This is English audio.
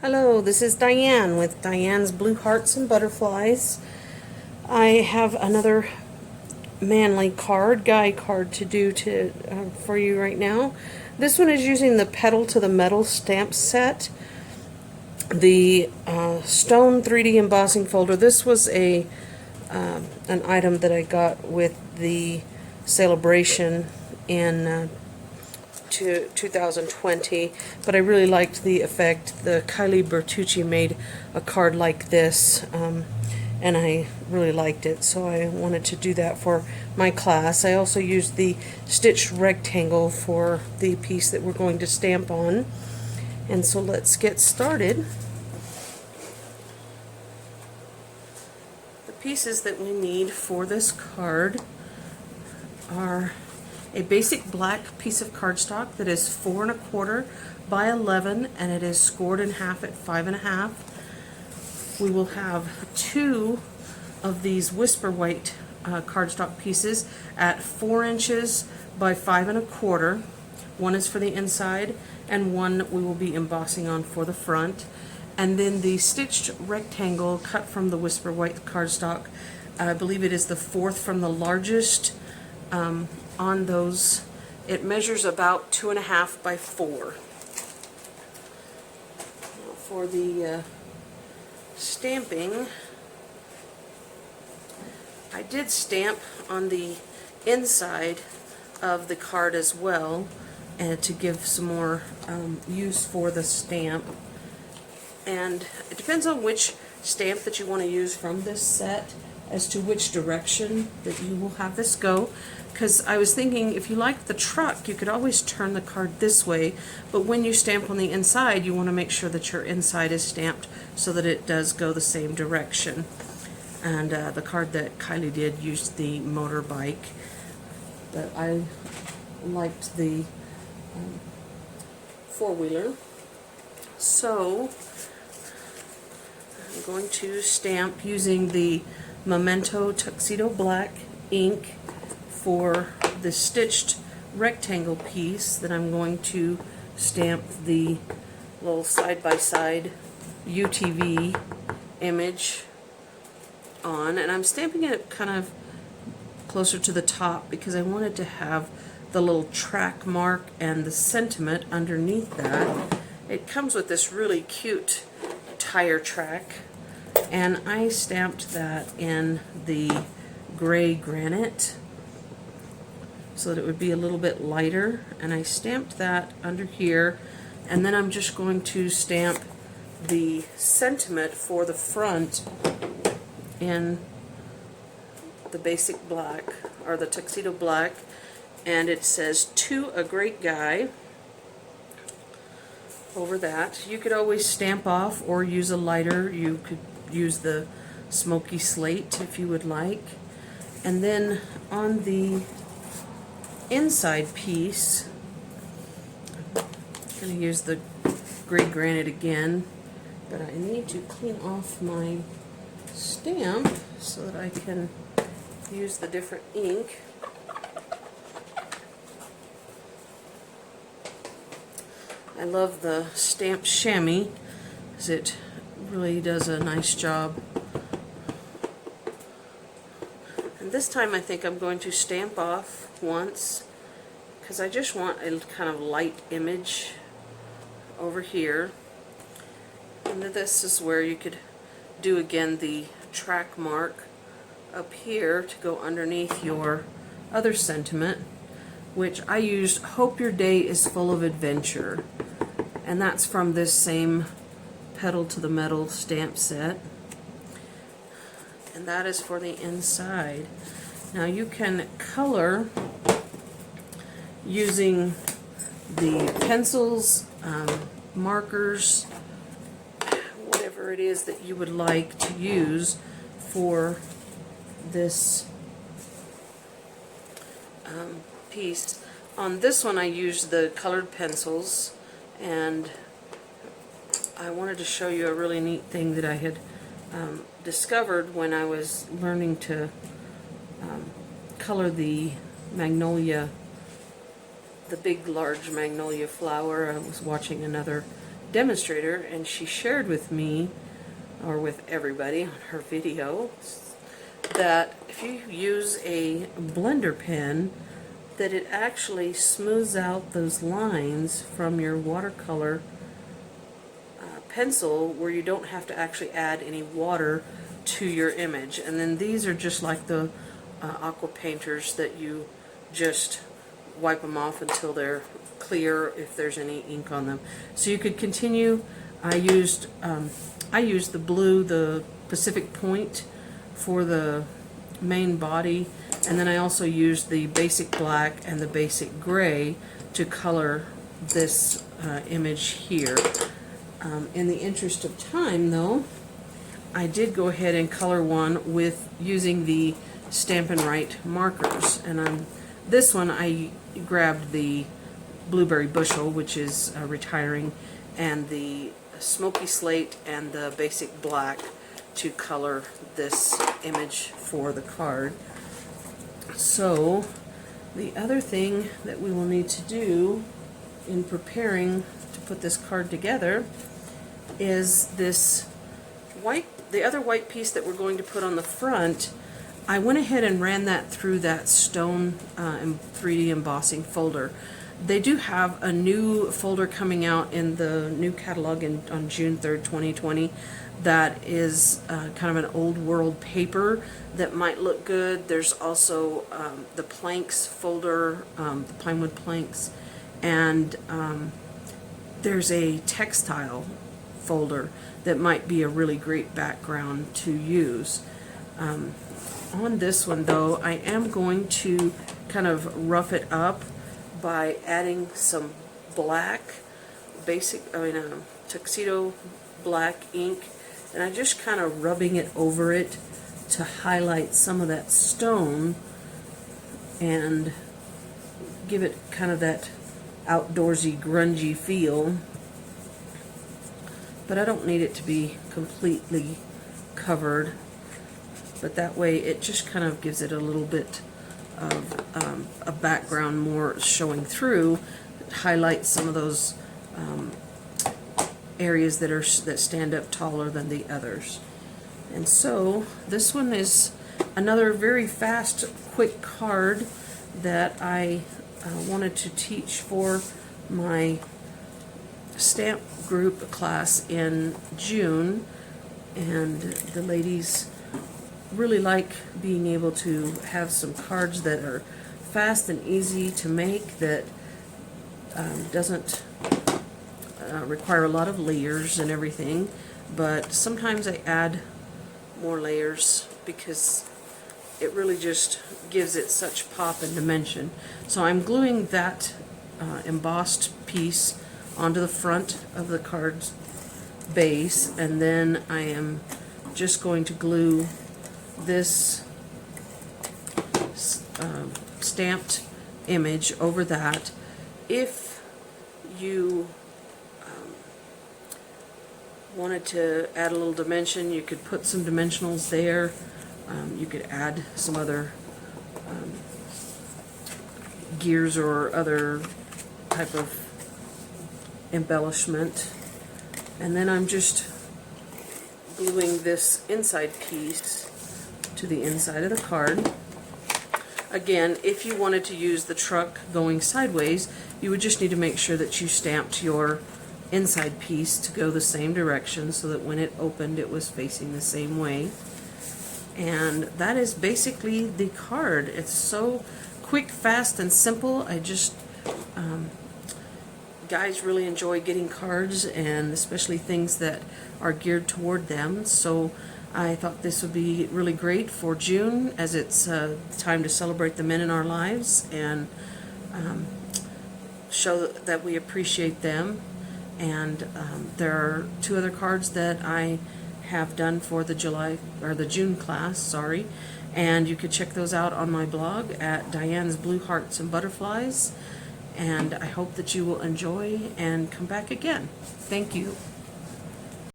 Hello, this is Diane with Diane's Blue Hearts and Butterflies. I have another manly card, guy card to do for you right now. This one is using the Petal to the Metal stamp set, the Stone 3D embossing folder. This was an item that I got with the celebration in 2020, but I really liked the effect. The Kylie Bertucci made a card like this, and I really liked it, so I wanted to do that for my class. I also used the stitched rectangle for the piece that we're going to stamp on, and so let's get started. The pieces that we need for this card are a basic black piece of cardstock that is 4 1/4 by 11, and it is scored in half at 5 1/2. We will have 2 of these Whisper White cardstock pieces at 4 inches by 5 1/4. One is for the inside, and one we will be embossing on for the front. And then the stitched rectangle cut from the Whisper White cardstock, I believe it is the 4th from the largest. On those, it measures about 2 1/2 by 4. Now for the stamping, I did stamp on the inside of the card as well, and to give some more use for the stamp. And it depends on which stamp that you want to use from this set as to which direction that you will have this go. Because I was thinking, if you like the truck, you could always turn the card this way, but when you stamp on the inside, you want to make sure that your inside is stamped so that it does go the same direction. And the card that Kylie did used the motorbike, but I liked the four-wheeler. So I'm going to stamp using the Memento Tuxedo Black ink for the stitched rectangle piece that I'm going to stamp the little side-by-side UTV image on. And I'm stamping it kind of closer to the top because I wanted to have the little track mark and the sentiment underneath that. It comes with this really cute tire track, and I stamped that in the gray granite so that it would be a little bit lighter, and I stamped that under here, and then I'm just going to stamp the sentiment for the front in the basic black, or the tuxedo black, and it says, "To a Great Guy," over that. You could always stamp off or use a lighter. You could use the smoky slate if you would like. And then on the inside piece, I'm going to use the gray granite again, but I need to clean off my stamp so that I can use the different ink. I love the stamped chamois because it really does a nice job. And this time I think I'm going to stamp off once because I just want a kind of light image over here. And this is where you could do again the track mark up here to go underneath your other sentiment, which I used "Hope Your Day is Full of Adventure," and that's from this same Petal to the Metal stamp set, and that is for the inside. Now you can color using the pencils, markers, whatever it is that you would like to use for this piece. On this one I used the colored pencils, and I wanted to show you a really neat thing that I had discovered when I was learning to color the magnolia, the big large magnolia flower. I was watching another demonstrator, and she shared with me, or with everybody on her video, that if you use a blender pen, that it actually smooths out those lines from your watercolor pencil, where you don't have to actually add any water to your image. And then these are just like the aqua painters that you just wipe them off until they're clear if there's any ink on them. So you could continue. I used the blue, the Pacific Point, for the main body, and then I also used the basic black and the basic gray to color this image here. In the interest of time, though, I did go ahead and color one with using the Stampin' Write markers, and this one I grabbed the Blueberry Bushel, which is retiring, and the Smoky Slate and the basic black to color this image for the card. So the other thing that we will need to do in preparing to put this card together is this white, the other white piece that we're going to put on the front. I went ahead and ran that through that stone 3D embossing folder. They do have a new folder coming out in the new catalog on June 3rd, 2020, that is kind of an old world paper that might look good. There's also the planks folder, the plywood planks, and there's a textile folder that might be a really great background to use. On this one, though, I am going to kind of rough it up by adding some black, tuxedo black ink, and I'm just kind of rubbing it over it to highlight some of that stone and give it kind of that outdoorsy, grungy feel. But I don't need it to be completely covered, but that way it just kind of gives it a little bit of a background more showing through, highlight some of those areas that stand up taller than the others. And so this one is another very fast, quick card that I wanted to teach for my stamp group class in June, and the ladies really like being able to have some cards that are fast and easy to make, that doesn't require a lot of layers and everything, but sometimes I add more layers because it really just gives it such pop and dimension. So I'm gluing that embossed piece onto the front of the card's base, and then I am just going to glue this stamped image over that. If you wanted to add a little dimension, you could put some dimensionals there. You could add some other gears or other type of embellishment. And then I'm just gluing this inside piece to the inside of the card. Again, if you wanted to use the truck going sideways, you would just need to make sure that you stamped your inside piece to go the same direction so that when it opened it was facing the same way. And that is basically the card. It's so quick, fast, and simple. I just guys really enjoy getting cards, and especially things that are geared toward them. So I thought this would be really great for June, as it's time to celebrate the men in our lives and show that we appreciate them. And there are two other cards that I have done for the June class, sorry, and you could check those out on my blog at Diane's Blue Hearts and Butterflies. And I hope that you will enjoy and come back again. Thank you.